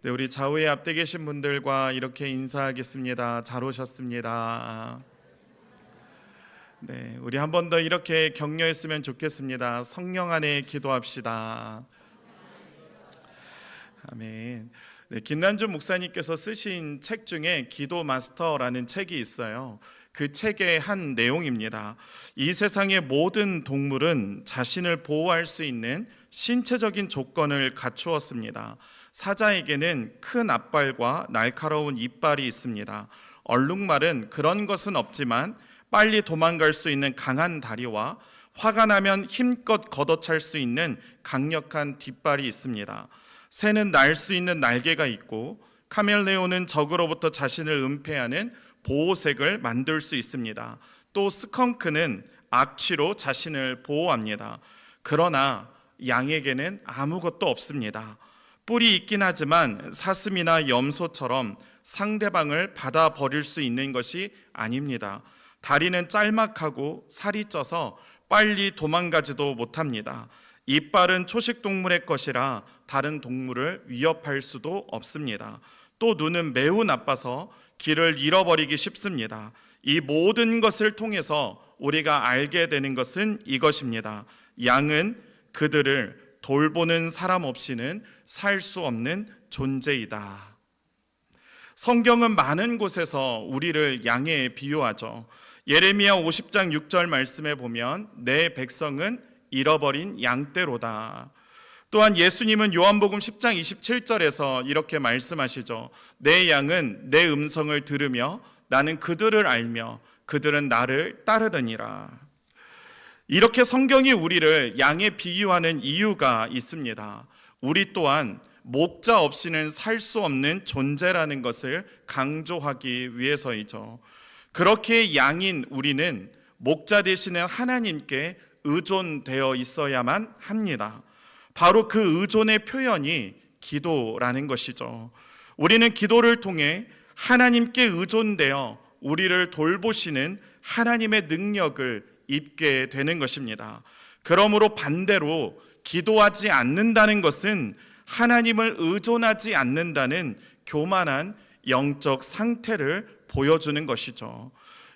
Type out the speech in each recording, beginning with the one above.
네, 우리 좌우에 앞에 계신 분들과 이렇게 인사하겠습니다. 잘 오셨습니다. 네, 우리 한 번 더 이렇게 격려했으면 좋겠습니다. 성령 안에 기도합시다. 아멘. 네, 김난주 목사님께서 쓰신 책 중에 기도 마스터라는 책이 있어요. 그 책의 한 내용입니다. 이 세상의 모든 동물은 자신을 보호할 수 있는 신체적인 조건을 갖추었습니다. 사자에게는 큰 앞발과 날카로운 이빨이 있습니다. 얼룩말은 그런 것은 없지만 빨리 도망갈 수 있는 강한 다리와 화가 나면 힘껏 걷어찰 수 있는 강력한 뒷발이 있습니다. 새는 날 수 있는 날개가 있고 카멜레온은 적으로부터 자신을 은폐하는 보호색을 만들 수 있습니다. 또 스컹크는 악취로 자신을 보호합니다. 그러나 양에게는 아무것도 없습니다. 뿔이 있긴 하지만 사슴이나 염소처럼 상대방을 받아버릴 수 있는 것이 아닙니다. 다리는 짤막하고 살이 쪄서 빨리 도망가지도 못합니다. 이빨은 초식동물의 것이라 다른 동물을 위협할 수도 없습니다. 또 눈은 매우 나빠서 길을 잃어버리기 쉽습니다. 이 모든 것을 통해서 우리가 알게 되는 것은 이것입니다. 양은 그들을 돌보는 사람 없이는 살 수 없는 존재이다. 성경은 많은 곳에서 우리를 양에 비유하죠. 예레미야 50장 6절 말씀에 보면 내 백성은 잃어버린 양떼로다. 또한 예수님은 요한복음 10장 27절에서 이렇게 말씀하시죠. 내 양은 내 음성을 들으며 나는 그들을 알며 그들은 나를 따르느니라. 이렇게 성경이 우리를 양에 비유하는 이유가 있습니다. 우리 또한 목자 없이는 살 수 없는 존재라는 것을 강조하기 위해서이죠. 그렇게 양인 우리는 목자 되시는 하나님께 의존되어 있어야만 합니다. 바로 그 의존의 표현이 기도라는 것이죠. 우리는 기도를 통해 하나님께 의존되어 우리를 돌보시는 하나님의 능력을 입게 되는 것입니다. 그러므로 반대로 기도하지 않는다는 것은 하나님을 의존하지 않는다는 교만한 영적 상태를 보여주는 것이죠.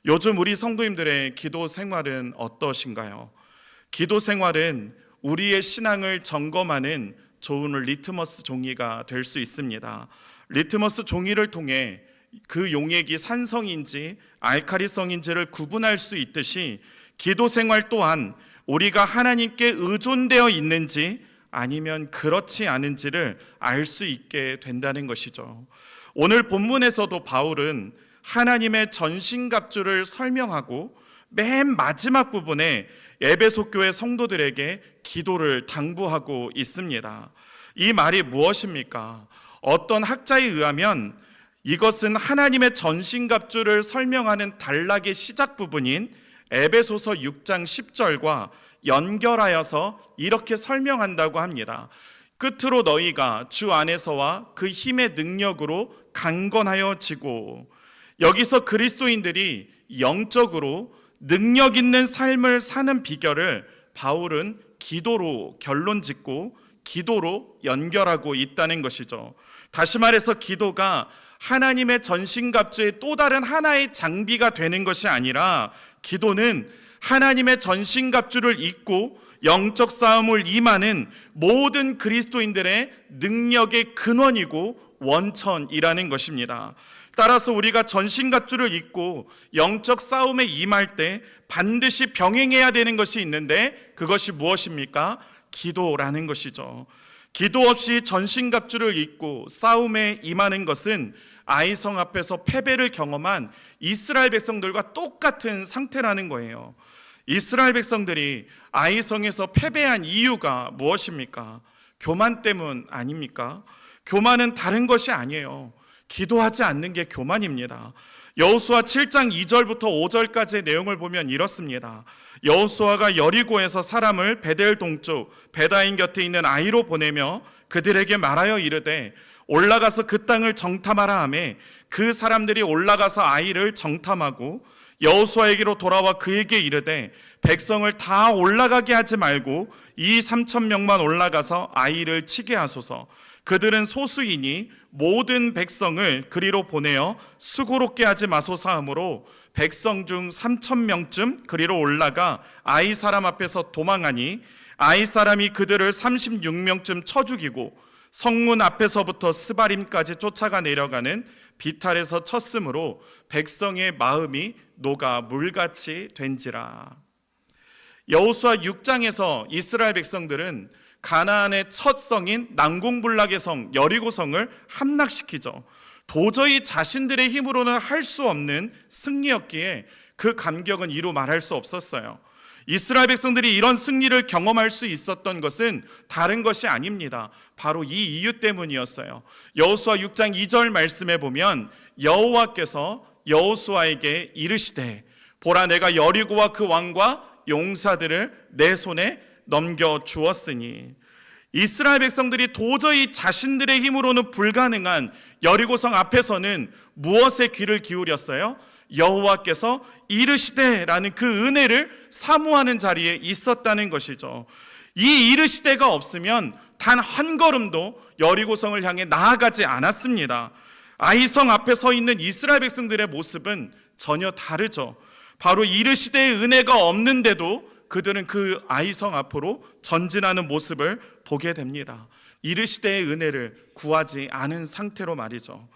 요즘 우리 성도님들의 기도 생활은 어떠신가요? 기도 생활은 우리의 신앙을 점검하는 좋은 리트머스 종이가 될 수 있습니다. 리트머스 종이를 통해 그 용액이 산성인지 알칼리성인지를 구분할 수 있듯이 기도 생활 또한 우리가 하나님께 의존되어 있는지 아니면 그렇지 않은지를 알 수 있게 된다는 것이죠. 오늘 본문에서도 바울은 하나님의 전신갑주를 설명하고 맨 마지막 부분에 에베소 교회 성도들에게 기도를 당부하고 있습니다. 이 말이 무엇입니까? 어떤 학자에 의하면 이것은 하나님의 전신갑주를 설명하는 단락의 시작 부분인 에베소서 6장 10절과 연결하여서 이렇게 설명한다고 합니다. 끝으로 너희가 주 안에서와 그 힘의 능력으로 강건하여 지고, 여기서 그리스도인들이 영적으로 능력 있는 삶을 사는 비결을 바울은 기도로 결론 짓고 기도로 연결하고 있다는 것이죠. 다시 말해서 기도가 하나님의 전신갑주의 또 다른 하나의 장비가 되는 것이 아니라 기도는 하나님의 전신갑주를 입고 영적 싸움을 임하는 모든 그리스도인들의 능력의 근원이고 원천이라는 것입니다. 따라서 우리가 전신갑주를 입고 영적 싸움에 임할 때 반드시 병행해야 되는 것이 있는데 그것이 무엇입니까? 기도라는 것이죠. 기도 없이 전신갑주를 입고 싸움에 임하는 것은 아이성 앞에서 패배를 경험한 이스라엘 백성들과 똑같은 상태라는 거예요. 이스라엘 백성들이 아이성에서 패배한 이유가 무엇입니까? 교만 때문 아닙니까? 교만은 다른 것이 아니에요. 기도하지 않는 게 교만입니다. 여호수아 7장 2절부터 5절까지의 내용을 보면 이렇습니다. 여호수아가 여리고에서 사람을 베델 동쪽 베다인 곁에 있는 아이로 보내며 그들에게 말하여 이르되 올라가서 그 땅을 정탐하라 하매 그 사람들이 올라가서 아이를 정탐하고 여호수아에게로 돌아와 그에게 이르되 백성을 다 올라가게 하지 말고 이 3,000명만 올라가서 아이를 치게 하소서. 그들은 소수이니 모든 백성을 그리로 보내어 수고롭게 하지 마소서 하므로 백성 중 3,000명쯤 그리로 올라가 아이 사람 앞에서 도망하니 아이 사람이 그들을 36명쯤 쳐 죽이고 성문 앞에서부터 스바림까지 쫓아가 내려가는 비탈에서 쳤으므로 백성의 마음이 녹아 물같이 된지라. 여호수아 6장에서 이스라엘 백성들은 가나안의 첫 성인 난공불락의 성 여리고성을 함락시키죠. 도저히 자신들의 힘으로는 할 수 없는 승리였기에 그 감격은 이루 말할 수 없었어요. 이스라엘 백성들이 이런 승리를 경험할 수 있었던 것은 다른 것이 아닙니다. 바로 이 이유 때문이었어요. 여호수아 6장 2절 말씀에 보면 여호와께서 여호수아에게 이르시되 보라 내가 여리고와 그 왕과 용사들을 내 손에 넘겨 주었으니, 이스라엘 백성들이 도저히 자신들의 힘으로는 불가능한 여리고성 앞에서는 무엇에 귀를 기울였어요? 여호와께서 이르시되라는 그 은혜를 사모하는 자리에 있었다는 것이죠. 이 이르시되가 없으면 단 한 걸음도 여리고성을 향해 나아가지 않았습니다. 아이성 앞에 서 있는 이스라엘 백성들의 모습은 전혀 다르죠. 바로 이르시되의 은혜가 없는데도 그들은 그 아이성 앞으로 전진하는 모습을 보게 됩니다. 이르시되의 은혜를 구하지 않은 상태로 말이죠.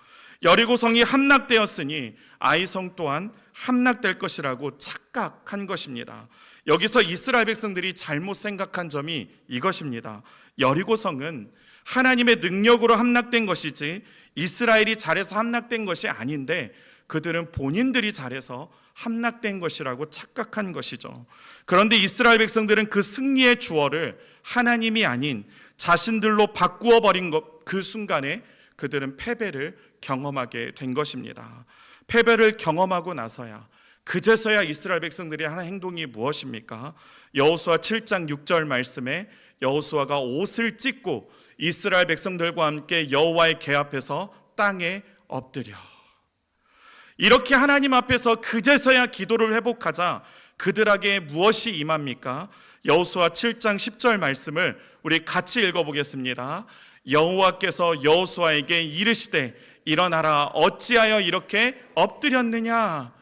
여리고성이 함락되었으니 아이성 또한 함락될 것이라고 착각한 것입니다. 여기서 이스라엘 백성들이 잘못 생각한 점이 이것입니다. 여리고성은 하나님의 능력으로 함락된 것이지 이스라엘이 잘해서 함락된 것이 아닌데 그들은 본인들이 잘해서 함락된 것이라고 착각한 것이죠. 그런데 이스라엘 백성들은 그 승리의 주어를 하나님이 아닌 자신들로 바꾸어 버린 그 순간에 그들은 패배를 경험하게 된 것입니다. 패배를 경험하고 나서야 그제서야 이스라엘 백성들이 하는 행동이 무엇입니까? 여호수아 7장 6절 말씀에 여호수아가 옷을 찢고 이스라엘 백성들과 함께 여호와의 궤 앞에서 땅에 엎드려, 이렇게 하나님 앞에서 그제서야 기도를 회복하자 그들에게 무엇이 임합니까? 여호수아 7장 10절 말씀을 우리 같이 읽어보겠습니다. 여호와께서 여호수아에게 이르시되 일어나라, 어찌하여 이렇게 엎드렸느냐.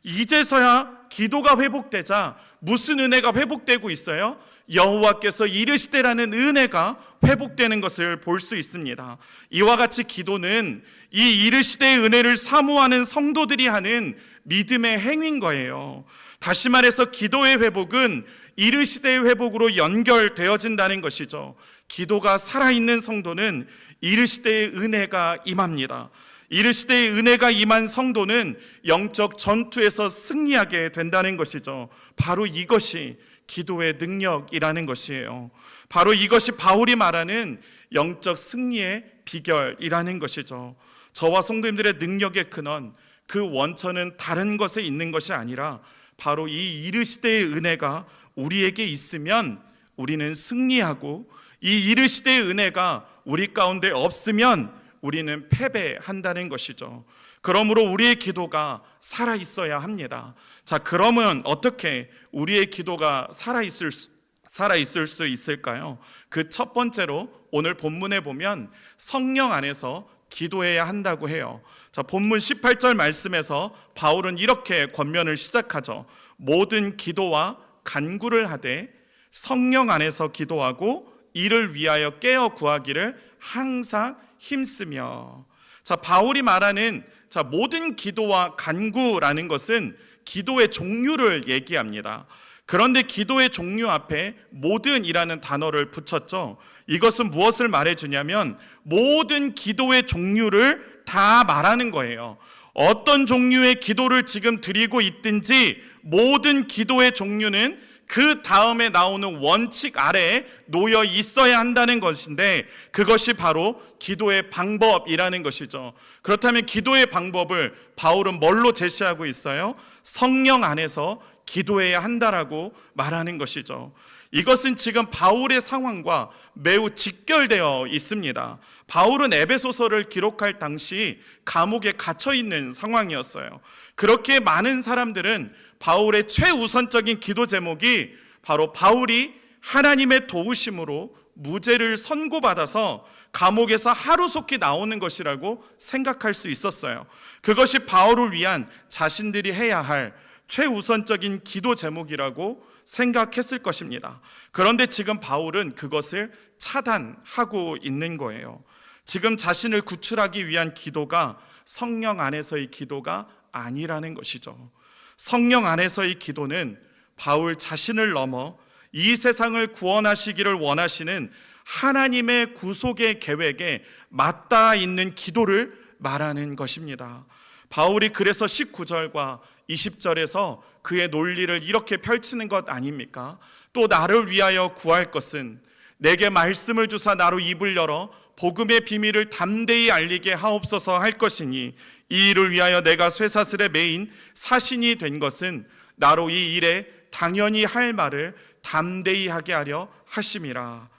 이제서야 기도가 회복되자 무슨 은혜가 회복되고 있어요? 여호와께서 이르시되라는 은혜가 회복되는 것을 볼 수 있습니다. 이와 같이 기도는 이 이르시되의 은혜를 사모하는 성도들이 하는 믿음의 행위인 거예요. 다시 말해서 기도의 회복은 이르시되의 회복으로 연결되어진다는 것이죠. 기도가 살아있는 성도는 이르시되의 은혜가 임합니다. 이르시되의 은혜가 임한 성도는 영적 전투에서 승리하게 된다는 것이죠. 바로 이것이 기도의 능력이라는 것이에요. 바로 이것이 바울이 말하는 영적 승리의 비결이라는 것이죠. 저와 성도님들의 능력의 근원, 그 원천은 다른 것에 있는 것이 아니라 바로 이 이르시되의 은혜가 우리에게 있으면 우리는 승리하고, 이 이르시되의 은혜가 우리 가운데 없으면 우리는 패배한다는 것이죠. 그러므로 우리의 기도가 살아있어야 합니다. 자, 그러면 어떻게 우리의 기도가 살아있을 수 있을까요? 그 첫 번째로 오늘 본문에 보면 성령 안에서 기도해야 한다고 해요. 자, 본문 18절 말씀에서 바울은 이렇게 권면을 시작하죠. 모든 기도와 간구를 하되 성령 안에서 기도하고 이를 위하여 깨어 구하기를 항상 힘쓰며. 자, 바울이 말하는 모든 기도와 간구라는 것은 기도의 종류를 얘기합니다. 그런데 기도의 종류 앞에 모든이라는 단어를 붙였죠. 이것은 무엇을 말해주냐면 모든 기도의 종류를 다 말하는 거예요. 어떤 종류의 기도를 지금 드리고 있든지 모든 기도의 종류는 그 다음에 나오는 원칙 아래에 놓여 있어야 한다는 것인데, 그것이 바로 기도의 방법이라는 것이죠. 그렇다면 기도의 방법을 바울은 뭘로 제시하고 있어요? 성령 안에서 기도해야 한다라고 말하는 것이죠. 이것은 지금 바울의 상황과 매우 직결되어 있습니다. 바울은 에베소서를 기록할 당시 감옥에 갇혀 있는 상황이었어요. 그렇게 많은 사람들은 바울의 최우선적인 기도 제목이 바로 바울이 하나님의 도우심으로 무죄를 선고받아서 감옥에서 하루속히 나오는 것이라고 생각할 수 있었어요. 그것이 바울을 위한 자신들이 해야 할 최우선적인 기도 제목이라고 생각했을 것입니다. 그런데 지금 바울은 그것을 차단하고 있는 거예요. 지금 자신을 구출하기 위한 기도가 성령 안에서의 기도가 아니라는 것이죠. 성령 안에서의 기도는 바울 자신을 넘어 이 세상을 구원하시기를 원하시는 하나님의 구속의 계획에 맞닿아 있는 기도를 말하는 것입니다. 바울이 그래서 19절과 20절에서 그의 논리를 이렇게 펼치는 것 아닙니까? 또 나를 위하여 구할 것은 내게 말씀을 주사 나로 입을 열어 복음의 비밀을 담대히 알리게 하옵소서 할 것이니 이 일을 위하여 내가 쇠사슬에 매인 사신이 된 것은 나로 이 일에 당연히 할 말을 담대히 하게 하려 하심이라.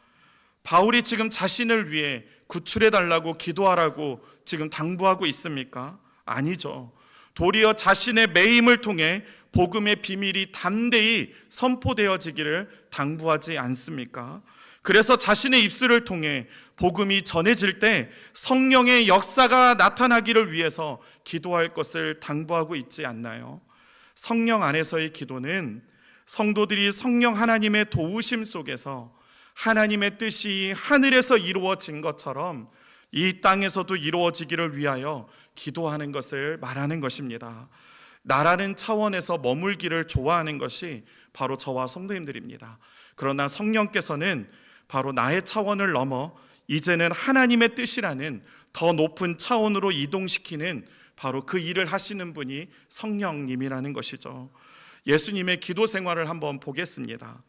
바울이 지금 자신을 위해 구출해 달라고 기도하라고 지금 당부하고 있습니까? 아니죠. 도리어 자신의 매임을 통해 복음의 비밀이 담대히 선포되어지기를 당부하지 않습니까? 그래서 자신의 입술을 통해 복음이 전해질 때 성령의 역사가 나타나기를 위해서 기도할 것을 당부하고 있지 않나요? 성령 안에서의 기도는 성도들이 성령 하나님의 도우심 속에서 하나님의 뜻이 하늘에서 이루어진 것처럼 이 땅에서도 이루어지기를 위하여 기도하는 것을 말하는 것입니다. 나라는 차원에서 머물기를 좋아하는 것이 바로 저와 성도님들입니다. 그러나 성령께서는 바로 나의 차원을 넘어 이제는 하나님의 뜻이라는 더 높은 차원으로 이동시키는 바로 그 일을 하시는 분이 성령님이라는 것이죠. 예수님의 기도 생활을 한번 보겠습니다.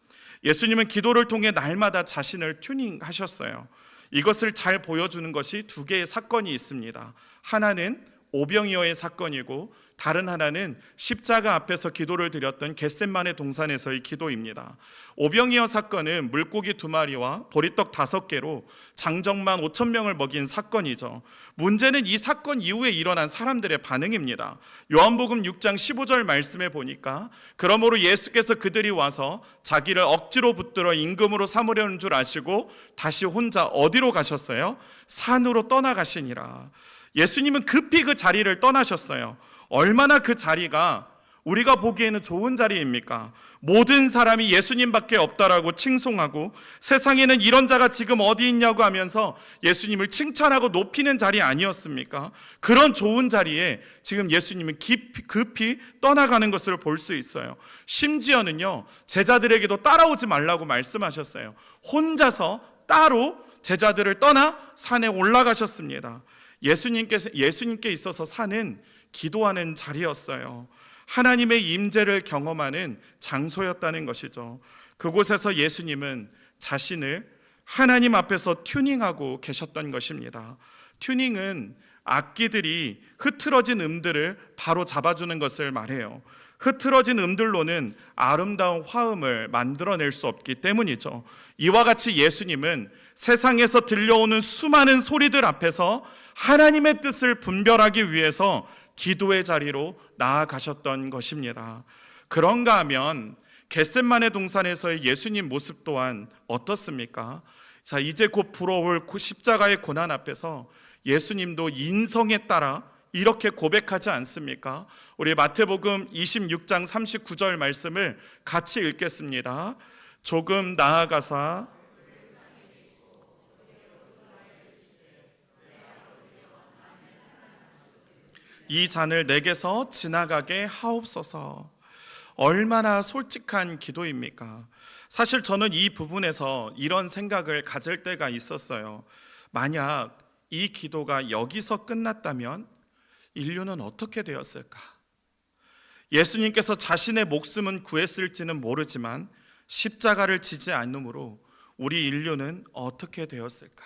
예수님은 기도를 통해 날마다 자신을 튜닝하셨어요. 이것을 잘 보여주는 것이 두 개의 사건이 있습니다. 하나는 오병이어의 사건이고 다른 하나는 십자가 앞에서 기도를 드렸던 겟셋마네 동산에서의 기도입니다. 오병이어 사건은 물고기 2마리와 보리떡 5개로 장정만 5,000명을 먹인 사건이죠. 문제는 이 사건 이후에 일어난 사람들의 반응입니다. 요한복음 6장 15절 말씀에 보니까 그러므로 예수께서 그들이 와서 자기를 억지로 붙들어 임금으로 삼으려는 줄 아시고 다시 혼자 어디로 가셨어요? 산으로 떠나가시니라. 예수님은 급히 그 자리를 떠나셨어요. 얼마나 그 자리가 우리가 보기에는 좋은 자리입니까? 모든 사람이 예수님밖에 없다라고 칭송하고 세상에는 이런 자가 지금 어디 있냐고 하면서 예수님을 칭찬하고 높이는 자리 아니었습니까? 그런 좋은 자리에 지금 예수님은 급히 떠나가는 것을 볼 수 있어요. 심지어는요, 제자들에게도 따라오지 말라고 말씀하셨어요. 혼자서 따로 제자들을 떠나 산에 올라가셨습니다. 예수님께 있어서 산은 기도하는 자리였어요. 하나님의 임재를 경험하는 장소였다는 것이죠. 그곳에서 예수님은 자신을 하나님 앞에서 튜닝하고 계셨던 것입니다. 튜닝은 악기들이 흐트러진 음들을 바로 잡아주는 것을 말해요. 흐트러진 음들로는 아름다운 화음을 만들어낼 수 없기 때문이죠. 이와 같이 예수님은 세상에서 들려오는 수많은 소리들 앞에서 하나님의 뜻을 분별하기 위해서 기도의 자리로 나아가셨던 것입니다. 그런가 하면 겟셋마네 동산에서의 예수님 모습 또한 어떻습니까? 자, 이제 곧 불어올 십자가의 고난 앞에서 예수님도 인성에 따라 이렇게 고백하지 않습니까? 우리 마태복음 26장 39절 말씀을 같이 읽겠습니다. 조금 나아가사 이 잔을 내게서 지나가게 하옵소서. 얼마나 솔직한 기도입니까? 사실 저는 이 부분에서 이런 생각을 가질 때가 있었어요. 만약 이 기도가 여기서 끝났다면 인류는 어떻게 되었을까? 예수님께서 자신의 목숨은 구했을지는 모르지만 십자가를 지지 않으므로 우리 인류는 어떻게 되었을까?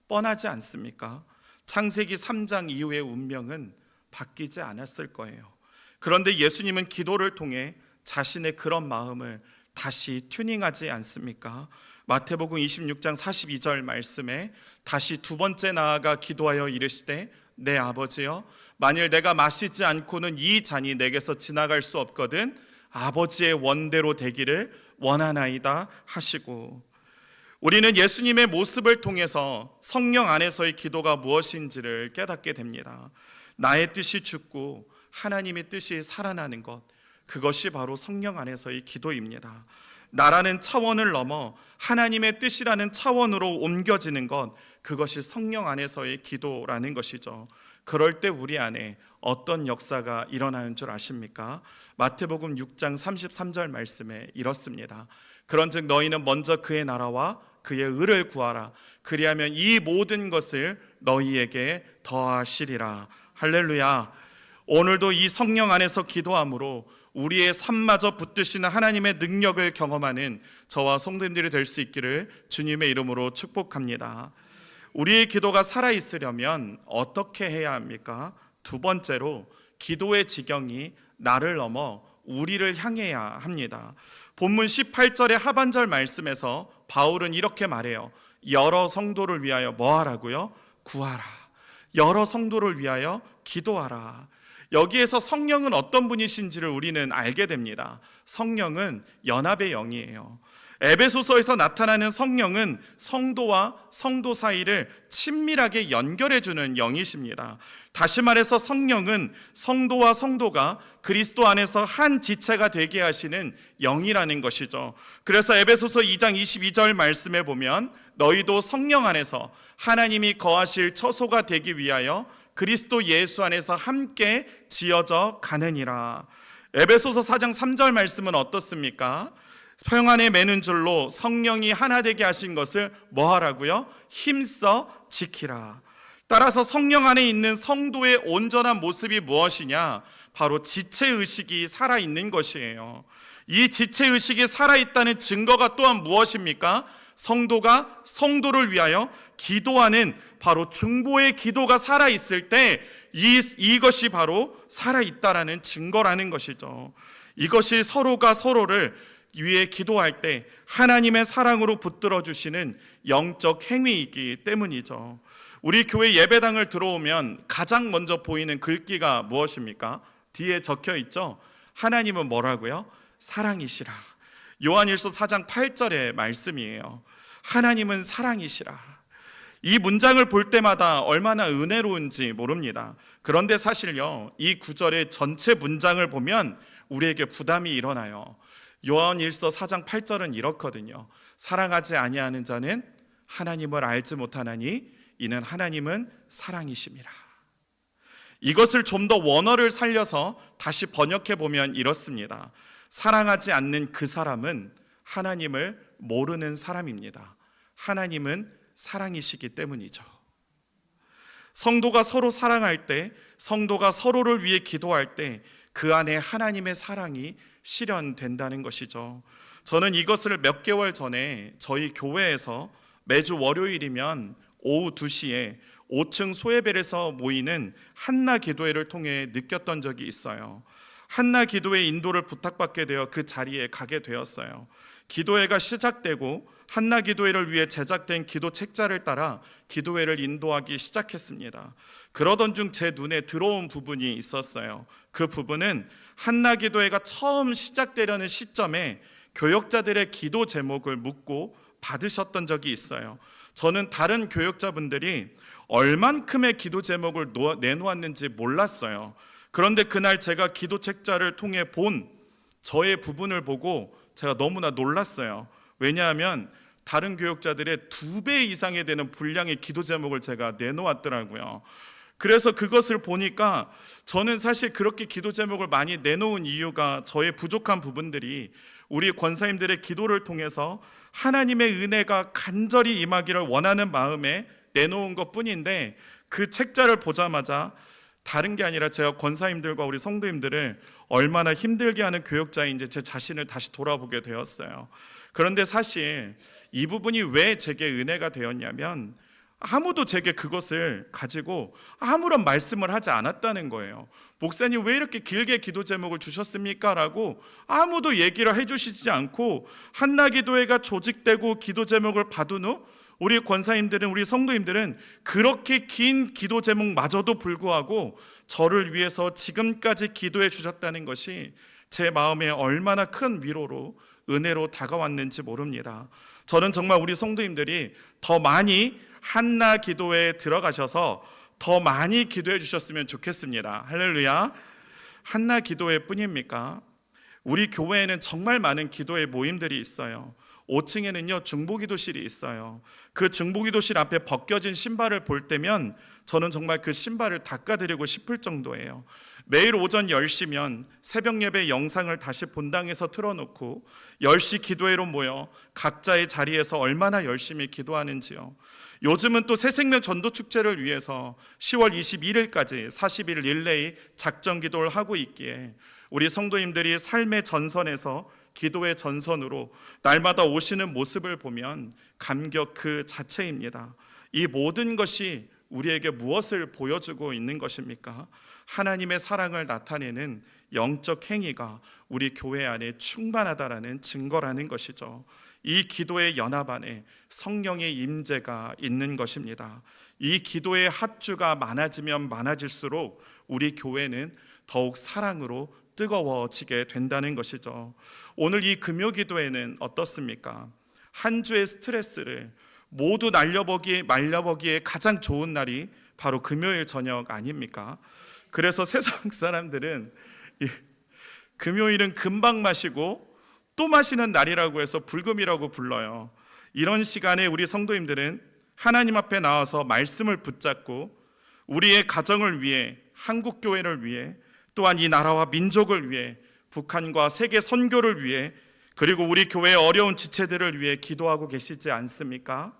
뻔하지 않습니까? 창세기 3장 이후의 운명은 바뀌지 않았을 거예요. 그런데 예수님은 기도를 통해 자신의 그런 마음을 다시 튜닝하지 않습니까? 마태복음 26장 42절 말씀에 다시 두 번째 나아가 기도하여 이르시되 내 아버지여, 만일 내가 마시지 않고는 이 잔이 내게서 지나갈 수 없거든 아버지의 원대로 되기를 원하나이다 하시고, 우리는 예수님의 모습을 통해서 성령 안에서의 기도가 무엇인지를 깨닫게 됩니다. 나의 뜻이 죽고 하나님의 뜻이 살아나는 것, 그것이 바로 성령 안에서의 기도입니다. 나라는 차원을 넘어 하나님의 뜻이라는 차원으로 옮겨지는 것, 그것이 성령 안에서의 기도라는 것이죠. 그럴 때 우리 안에 어떤 역사가 일어나는 줄 아십니까? 마태복음 6장 33절 말씀에 이렇습니다. 그런즉 너희는 먼저 그의 나라와 그의 의를 구하라. 그리하면 이 모든 것을 너희에게 더하시리라. 할렐루야. 오늘도 이 성령 안에서 기도함으로 우리의 삶마저 붙드시는 하나님의 능력을 경험하는 저와 성도님들이 될 수 있기를 주님의 이름으로 축복합니다. 우리의 기도가 살아있으려면 어떻게 해야 합니까? 두 번째로 기도의 지경이 나를 넘어 우리를 향해야 합니다. 본문 18절의 하반절 말씀에서 바울은 이렇게 말해요. 여러 성도를 위하여 뭐 하라고요? 구하라. 여러 성도를 위하여 기도하라. 여기에서 성령은 어떤 분이신지를 우리는 알게 됩니다. 성령은 연합의 영이에요. 에베소서에서 나타나는 성령은 성도와 성도 사이를 친밀하게 연결해주는 영이십니다. 다시 말해서 성령은 성도와 성도가 그리스도 안에서 한 지체가 되게 하시는 영이라는 것이죠. 그래서 에베소서 2장 22절 말씀에 보면 너희도 성령 안에서 하나님이 거하실 처소가 되기 위하여 그리스도 예수 안에서 함께 지어져 가느니라. 에베소서 4장 3절 말씀은 어떻습니까? 평안에 매는 줄로 성령이 하나 되게 하신 것을 뭐 하라고요? 힘써 지키라. 따라서 성령 안에 있는 성도의 온전한 모습이 무엇이냐? 바로 지체의식이 살아있는 것이에요. 이 지체의식이 살아있다는 증거가 또한 무엇입니까? 성도가 성도를 위하여 기도하는 바로 중보의 기도가 살아있을 때 이것이 바로 살아있다라는 증거라는 것이죠. 이것이 서로가 서로를 위해 기도할 때 하나님의 사랑으로 붙들어 주시는 영적 행위이기 때문이죠. 우리 교회 예배당을 들어오면 가장 먼저 보이는 글귀가 무엇입니까? 뒤에 적혀 있죠. 하나님은 뭐라고요? 사랑이시라. 요한일서 4장 8절의 말씀이에요. 하나님은 사랑이시라. 이 문장을 볼 때마다 얼마나 은혜로운지 모릅니다. 그런데 사실요, 이 구절의 전체 문장을 보면 우리에게 부담이 일어나요. 요한일서 4장 8절은 이렇거든요. 사랑하지 아니하는 자는 하나님을 알지 못하나니 이는 하나님은 사랑이심이라. 이것을 좀 더 원어를 살려서 다시 번역해 보면 이렇습니다. 사랑하지 않는 그 사람은 하나님을 모르는 사람입니다. 하나님은 사랑이시기 때문이죠. 성도가 서로 사랑할 때, 성도가 서로를 위해 기도할 때 그 안에 하나님의 사랑이 실현된다는 것이죠. 저는 이것을 몇 개월 전에 저희 교회에서 매주 월요일이면 오후 2시에 5층 소예벨에서 모이는 한나 기도회를 통해 느꼈던 적이 있어요. 한나 기도회 인도를 부탁받게 되어 그 자리에 가게 되었어요. 기도회가 시작되고 한나 기도회를 위해 제작된 기도 책자를 따라 기도회를 인도하기 시작했습니다. 그러던 중 제 눈에 들어온 부분이 있었어요. 그 부분은 한나 기도회가 처음 시작되려는 시점에 교역자들의 기도 제목을 묻고 받으셨던 적이 있어요. 저는 다른 교역자분들이 얼만큼의 기도 제목을 내놓았는지 몰랐어요. 그런데 그날 제가 기도 책자를 통해 본 저의 부분을 보고 제가 너무나 놀랐어요. 왜냐하면 다른 교역자들의 2배 이상이 되는 분량의 기도 제목을 제가 내놓았더라고요. 그래서 그것을 보니까 저는 사실 그렇게 기도 제목을 많이 내놓은 이유가 저의 부족한 부분들이 우리 권사님들의 기도를 통해서 하나님의 은혜가 간절히 임하기를 원하는 마음에 내놓은 것뿐인데, 그 책자를 보자마자 다른 게 아니라 제가 권사님들과 우리 성도님들을 얼마나 힘들게 하는 교역자인지 제 자신을 다시 돌아보게 되었어요. 그런데 사실 이 부분이 왜 제게 은혜가 되었냐면 아무도 제게 그것을 가지고 아무런 말씀을 하지 않았다는 거예요. 목사님 왜 이렇게 길게 기도 제목을 주셨습니까? 라고 아무도 얘기를 해주시지 않고 한나기도회가 조직되고 기도 제목을 받은 후 우리 권사님들은, 우리 성도님들은 그렇게 긴 기도 제목마저도 불구하고 저를 위해서 지금까지 기도해 주셨다는 것이 제 마음에 얼마나 큰 위로로 은혜로 다가왔는지 모릅니다. 저는 정말 우리 성도님들이 더 많이 한나 기도에 들어가셔서 더 많이 기도해 주셨으면 좋겠습니다. 할렐루야. 한나 기도회 뿐입니까? 우리 교회에는 정말 많은 기도의 모임들이 있어요. 5층에는요 중보기도실이 있어요. 그 중보기도실 앞에 벗겨진 신발을 볼 때면 저는 정말 그 신발을 닦아드리고 싶을 정도예요. 매일 오전 10시면 새벽 예배 영상을 다시 본당에서 틀어놓고 10시 기도회로 모여 각자의 자리에서 얼마나 열심히 기도하는지요. 요즘은 또 새생명 전도축제를 위해서 10월 21일까지 40일 릴레이 작전 기도를 하고 있기에 우리 성도님들이 삶의 전선에서 기도의 전선으로 날마다 오시는 모습을 보면 감격 그 자체입니다. 이 모든 것이 우리에게 무엇을 보여주고 있는 것입니까? 하나님의 사랑을 나타내는 영적 행위가 우리 교회 안에 충만하다라는 증거라는 것이죠. 이 기도의 연합 안에 성령의 임재가 있는 것입니다. 이 기도의 합주가 많아지면 많아질수록 우리 교회는 더욱 사랑으로 뜨거워지게 된다는 것이죠. 오늘 이 금요 기도회는 어떻습니까? 한 주의 스트레스를 모두 말려보기에 가장 좋은 날이 바로 금요일 저녁 아닙니까? 그래서 세상 사람들은 금요일은 금방 마시고 또 마시는 날이라고 해서 불금이라고 불러요. 이런 시간에 우리 성도님들은 하나님 앞에 나와서 말씀을 붙잡고 우리의 가정을 위해, 한국 교회를 위해, 또한 이 나라와 민족을 위해, 북한과 세계 선교를 위해, 그리고 우리 교회의 어려운 지체들을 위해 기도하고 계시지 않습니까?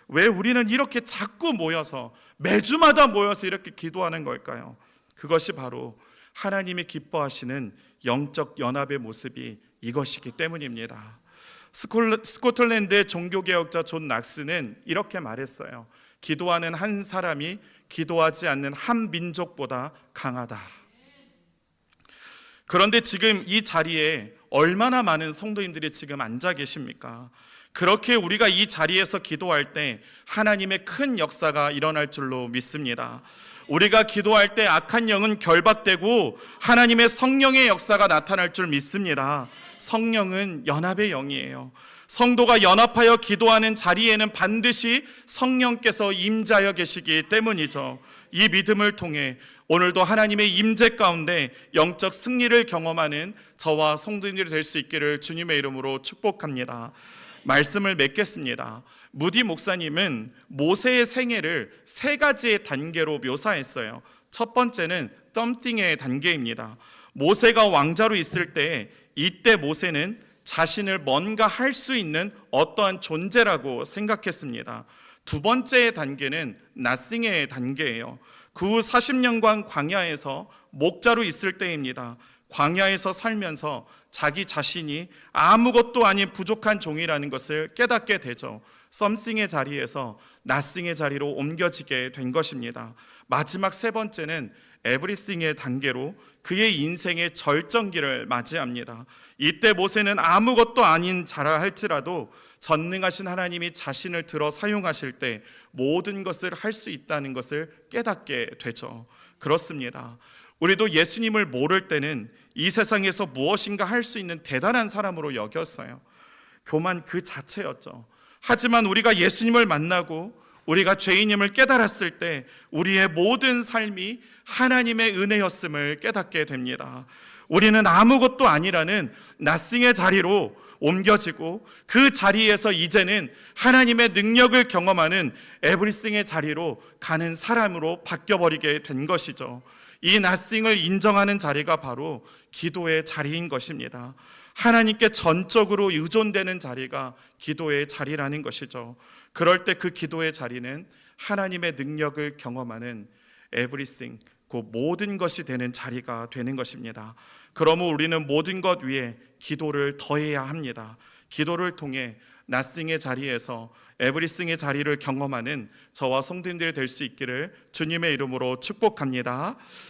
왜 우리는 이렇게 자꾸 모여서 매주마다 모여서 이렇게 기도하는 걸까요? 그것이 바로 하나님이 기뻐하시는 영적 연합의 모습이 이것이기 때문입니다. 스코틀랜드의 종교개혁자 존 낙스는 이렇게 말했어요. 기도하는 한 사람이 기도하지 않는 한 민족보다 강하다. 그런데 지금 이 자리에 얼마나 많은 성도님들이 지금 앉아 계십니까? 그렇게 우리가 이 자리에서 기도할 때 하나님의 큰 역사가 일어날 줄로 믿습니다. 우리가 기도할 때 악한 영은 결박되고 하나님의 성령의 역사가 나타날 줄 믿습니다. 성령은 연합의 영이에요. 성도가 연합하여 기도하는 자리에는 반드시 성령께서 임재하여 계시기 때문이죠. 이 믿음을 통해 오늘도 하나님의 임재 가운데 영적 승리를 경험하는 저와 성도님들이 될 수 있기를 주님의 이름으로 축복합니다. 말씀을 맺겠습니다. 무디 목사님은 모세의 생애를 세 가지의 단계로 묘사했어요. 첫 번째는 덤띵의 단계입니다. 모세가 왕자로 있을 때 이때 모세는 자신을 뭔가 할 수 있는 어떠한 존재라고 생각했습니다. 두 번째의 단계는 나싱의 단계예요. 그 후 40년간 광야에서 목자로 있을 때입니다. 광야에서 살면서 자기 자신이 아무것도 아닌 부족한 종이라는 것을 깨닫게 되죠. 썸씽의 자리에서 나싱의 자리로 옮겨지게 된 것입니다. 마지막 세 번째는 에브리싱의 단계로 그의 인생의 절정기를 맞이합니다. 이때 모세는 아무것도 아닌 자라 할지라도 전능하신 하나님이 자신을 들어 사용하실 때 모든 것을 할 수 있다는 것을 깨닫게 되죠. 그렇습니다. 우리도 예수님을 모를 때는 이 세상에서 무엇인가 할 수 있는 대단한 사람으로 여겼어요. 교만 그 자체였죠. 하지만 우리가 예수님을 만나고 우리가 죄인임을 깨달았을 때 우리의 모든 삶이 하나님의 은혜였음을 깨닫게 됩니다. 우리는 아무것도 아니라는 나싱의 자리로 옮겨지고 그 자리에서 이제는 하나님의 능력을 경험하는 에브리싱의 자리로 가는 사람으로 바뀌어버리게 된 것이죠. 이 나싱을 인정하는 자리가 바로 기도의 자리인 것입니다. 하나님께 전적으로 의존되는 자리가 기도의 자리라는 것이죠. 그럴 때 그 기도의 자리는 하나님의 능력을 경험하는 에브리싱, 그 모든 것이 되는 자리가 되는 것입니다. 그러므로 우리는 모든 것 위에 기도를 더해야 합니다. 기도를 통해 나싱의 자리에서 에브리싱의 자리를 경험하는 저와 성도님들이 될 수 있기를 주님의 이름으로 축복합니다.